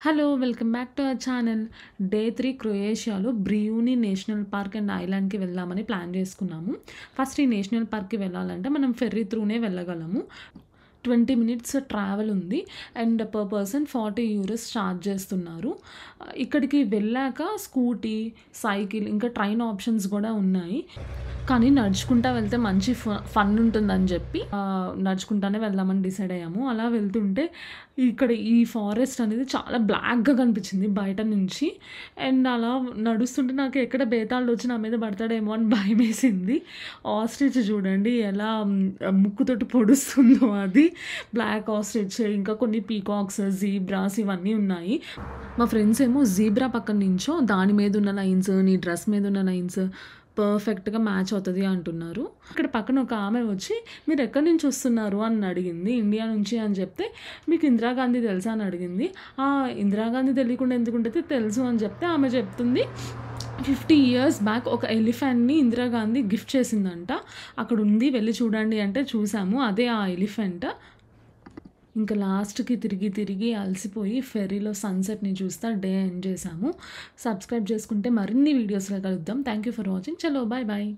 Hello! Welcome back to our channel. Day 3 క్రొయేషియాలో Brijuni national park and ఐలాండ్‌కి వెళ్దామని plan చేసుకున్నాము. ఫస్ట్ ఈ నేషనల్ పార్క్‌కి వెళ్ళాలంటే మనం ఫెర్రీ త్రూనే వెళ్ళగలము. 20 మినిట్స్ ట్రావెల్ ఉంది. అండ్ పర్ పర్సన్ €40 చార్జ్ చేస్తున్నారు. ఇక్కడికి వెళ్ళాక స్కూటీ, సైకిల్ ఇంకా ట్రైన్ ఆప్షన్స్ గూడా ఉన్నాయి. కానీ నడుచుకుంటా వెళ్తే మంచి ఫన్ ఉంటుందని చెప్పి నడుచుకుంటానే వెళ్దామని డిసైడ్ అయ్యాము. అలా వెళ్తుంటే ఇక్కడ ఈ ఫారెస్ట్ అనేది చాలా బ్లాక్‌గా కనిపించింది బయట నుంచి. అండ్ అలా నడుస్తుంటే నాకు ఎక్కడ బేతాళుడు వచ్చి నా మీద పడతాడేమో అని భయమేసింది. ఆస్ట్రిచ్ చూడండి ఎలా ముక్కుతోటి పొడుస్తుందో అది. బ్లాక్ ఆస్ట్రిచ్ ఇంకా కొన్ని పీకాక్స్, జీబ్రాస్ ఇవన్నీ ఉన్నాయి. మా ఫ్రెండ్స్ ఏమో జీబ్రా పక్కన నించో దాని మీద ఉన్న లైన్స్, నీ డ్రెస్ మీద ఉన్న లైన్స్ పర్ఫెక్ట్‌గా మ్యాచ్ అవుతది అంటున్నారు. ఇక్కడ పక్కన ఒక ఆమె వచ్చి మీరు ఎక్కడి నుంచి వస్తున్నారు అని అడిగింది. ఇండియా నుంచి అని చెప్తే మీకు ఇందిరాగాంధీ తెలుసా అని అడిగింది. ఇందిరాగాంధీ తెలియకుండా ఎందుకుంటది తెలుసు అని చెప్తే ఆమె చెప్తుంది 50 ఇయర్స్ బ్యాక్ ఒక ఎలిఫెంట్‌ని ఇందిరాగాంధీ గిఫ్ట్ చేసిందంట. అక్కడ ఉంది వెళ్లి చూడండి అంటే చూసాము. అదే ఆ ఎలిఫెంట్. ఇంకా లాస్ట్‌కి తిరిగి అలసిపోయి ఫెర్రీలో సన్‌సెట్‌ని చూస్తా డే ఎండ్ చేశాము. సబ్స్క్రైబ్ చేసుకుంటే మరిన్ని వీడియోస్‌లో కలుద్దాం. Thank you for watching. చలో బాయ్ బాయ్.